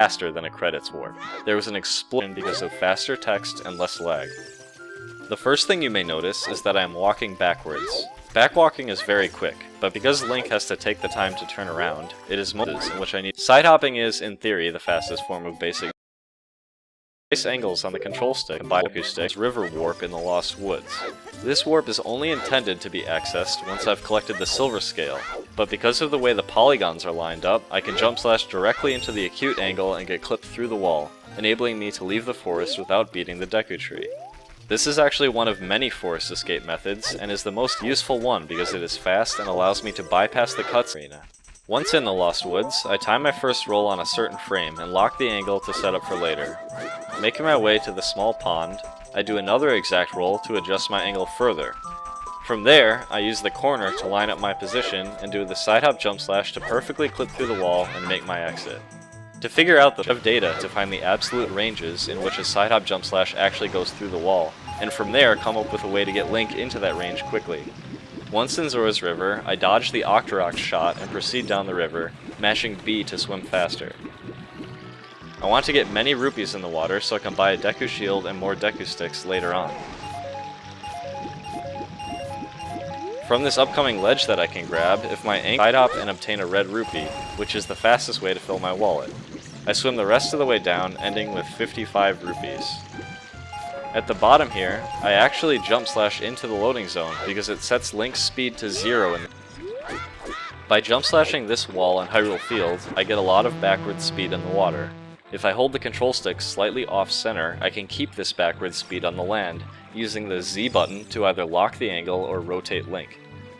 faster than a credits warp. There was an explosion because of faster text and less lag. The first thing you may notice is that I am walking backwards. Backwalking is very quick, but because Link has to take the time to turn around, it is moments in which I need. Side-hopping is, in theory, the fastest form of basic angles on the control stick and Deku Stick's river warp in the Lost Woods. This warp is only intended to be accessed once I've collected the silver scale, but because of the way the polygons are lined up, I can jump slash directly into the acute angle and get clipped through the wall, enabling me to leave the forest without beating the Deku Tree. This is actually one of many forest escape methods, and is the most useful one because it is fast and allows me to bypass the cutscene. Once in the Lost Woods, I time my first roll on a certain frame and lock the angle to set up for later. Making my way to the small pond, I do another exact roll to adjust my angle further. From there, I use the corner to line up my position and do the side hop jump slash to perfectly clip through the wall and make my exit. To figure out the data to find the absolute ranges in which a side hop jump slash actually goes through the wall, and from there come up with a way to get Link into that range quickly. Once in Zora's River, I dodge the Octorok shot and proceed down the river, mashing B to swim faster. I want to get many rupees in the water so I can buy a Deku Shield and more Deku Sticks later on. From this upcoming ledge that I can grab, if my angle side hop and obtain a red rupee, which is the fastest way to fill my wallet. I swim the rest of the way down, ending with 55 rupees. At the bottom here, I actually jump slash into the loading zone because it sets Link's speed to 0 By jump slashing this wall in Hyrule Field, I get a lot of backward speed in the water. If I hold the control stick slightly off center, I can keep this backward speed on the land, using the Z button to either lock the angle or rotate Link.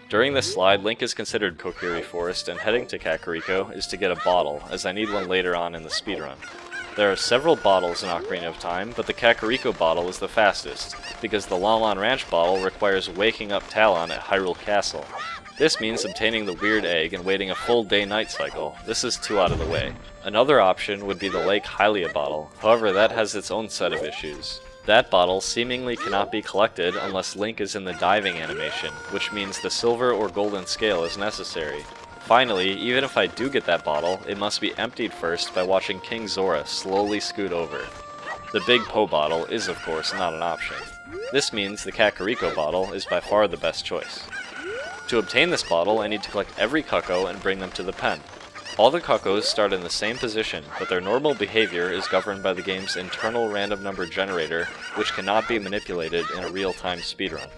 During this slide, Link is considered Kokiri Forest, and heading to Kakariko is to get a bottle, as I need one later on in the speedrun. There are several bottles in Ocarina of Time, but the Kakariko bottle is the fastest, because the Lon Lon Ranch bottle requires waking up Talon at Hyrule Castle. This means obtaining the weird egg and waiting a full day-night cycle. This is 2 out of the way. Another option would be the Lake Hylia bottle, however that has its own set of issues. That bottle seemingly cannot be collected unless Link is in the diving animation, which means the silver or golden scale is necessary. Finally, even if I do get that bottle, it must be emptied first by watching King Zora slowly scoot over. The Big Po bottle is of course not an option. This means the Kakariko bottle is by far the best choice. To obtain this bottle, I need to collect every Cucco and bring them to the pen. All the Cuccos start in the same position, but their normal behavior is governed by the game's internal random number generator, which cannot be manipulated in a real-time speedrun.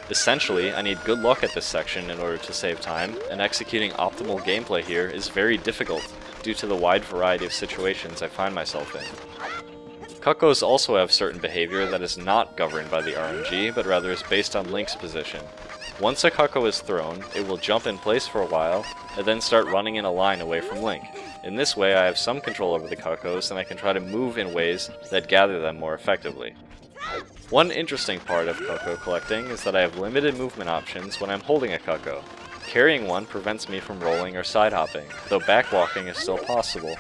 Essentially, I need good luck at this section in order to save time, and executing optimal gameplay here is very difficult due to the wide variety of situations I find myself in. Cuccos also have certain behavior that is not governed by the RNG, but rather is based on Link's position. Once a Cucco is thrown, it will jump in place for a while, and then start running in a line away from Link. In this way, I have some control over the Cuccos, and I can try to move in ways that gather them more effectively. One interesting part of Cucco collecting is that I have limited movement options when I'm holding a Cucco. Carrying one prevents me from rolling or side hopping, though backwalking is still possible.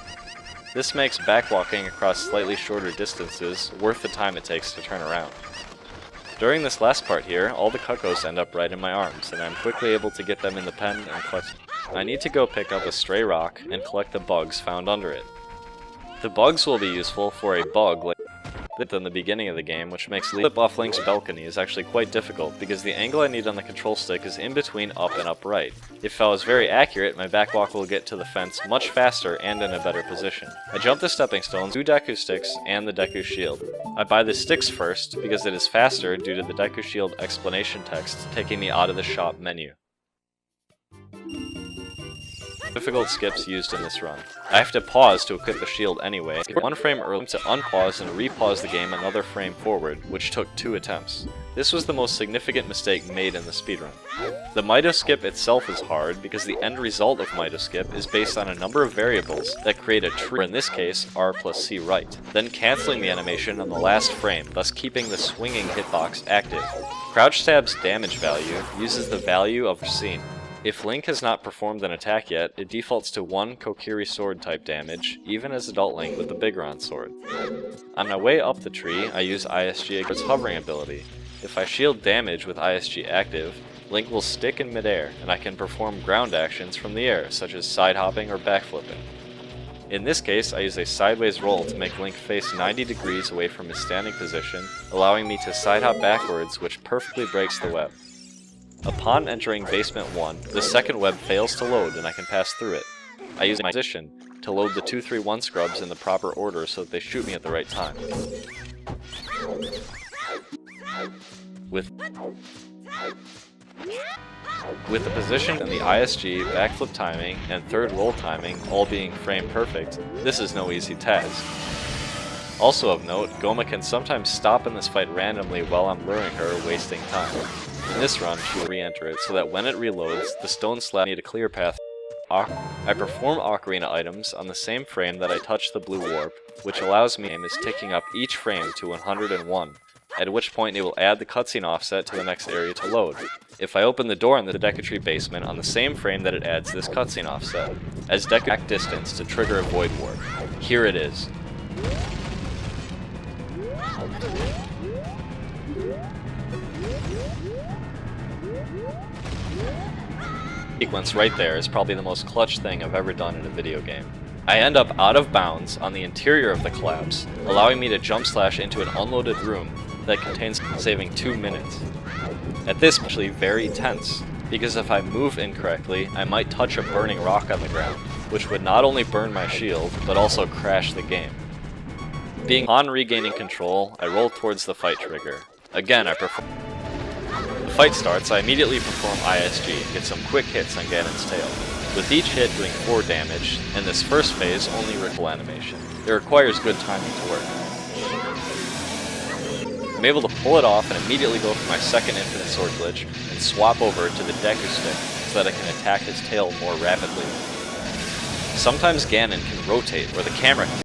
This makes backwalking across slightly shorter distances worth the time it takes to turn around. During this last part here, all the Cuccos end up right in my arms, and I'm quickly able to get them in the pen and collect. I need to go pick up a stray rock and collect the bugs found under it. The bugs will be useful for a bug like in the beginning of the game, which makes flip off Link's balcony is actually quite difficult because the angle I need on the control stick is in between up and upright. If I was very accurate, my backwalk will get to the fence much faster and in a better position. I jump the stepping stones, 2 Deku Sticks, and the Deku Shield. I buy the sticks first because it is faster due to the Deku Shield explanation text taking me out of the shop menu. Difficult skips used in this run. I have to pause to equip the shield anyway. 1 frame early to unpause and repause the game another frame forward, which took 2 attempts. This was the most significant mistake made in the speedrun. The Mido skip itself is hard because the end result of Mido skip is based on a number of variables that create a tree, or in this case, R plus C right, then cancelling the animation on the last frame, thus keeping the swinging hitbox active. Crouch Stab's damage value uses the value of scene. If Link has not performed an attack yet, it defaults to 1 Kokiri Sword type damage, even as adult Link with the Bigoron Sword. On my way up the tree, I use ISG for its hovering ability. If I shield damage with ISG active, Link will stick in midair, and I can perform ground actions from the air, such as side hopping or backflipping. In this case, I use a sideways roll to make Link face 90 degrees away from his standing position, allowing me to side hop backwards, which perfectly breaks the web. Upon entering basement 1, the second web fails to load and I can pass through it. I use my position to load the 2-3-1 scrubs in the proper order so that they shoot me at the right time. With the position and the ISG, backflip timing, and third roll timing all being frame perfect, this is no easy task. Also of note, Gohma can sometimes stop in this fight randomly while I'm luring her, wasting time. In this run, she will re-enter it so that when it reloads, the stone slab need a clear path. I perform Ocarina items on the same frame that I touch the blue warp, which allows me is ticking up each frame to 101, at which point it will add the cutscene offset to the next area to load. If I open the door in the Deku basement on the same frame that it adds this cutscene offset, as Deku back distance to trigger a void warp. Here it is. Sequence right there is probably the most clutch thing I've ever done in a video game. I end up out of bounds on the interior of the collapse, allowing me to jump slash into an unloaded room that contains saving 2 minutes. At this, I'm actually very tense, because if I move incorrectly, I might touch a burning rock on the ground, which would not only burn my shield, but also crash the game. Upon regaining control, I roll towards the fight trigger. Again, the fight starts, I immediately perform ISG and get some quick hits on Ganon's tail, with each hit doing 4 damage, and this first phase only ritual animation. It requires good timing to work. I'm able to pull it off and immediately go for my second infinite sword glitch and swap over to the Deku stick so that I can attack his tail more rapidly. Sometimes Ganon can rotate where the camera can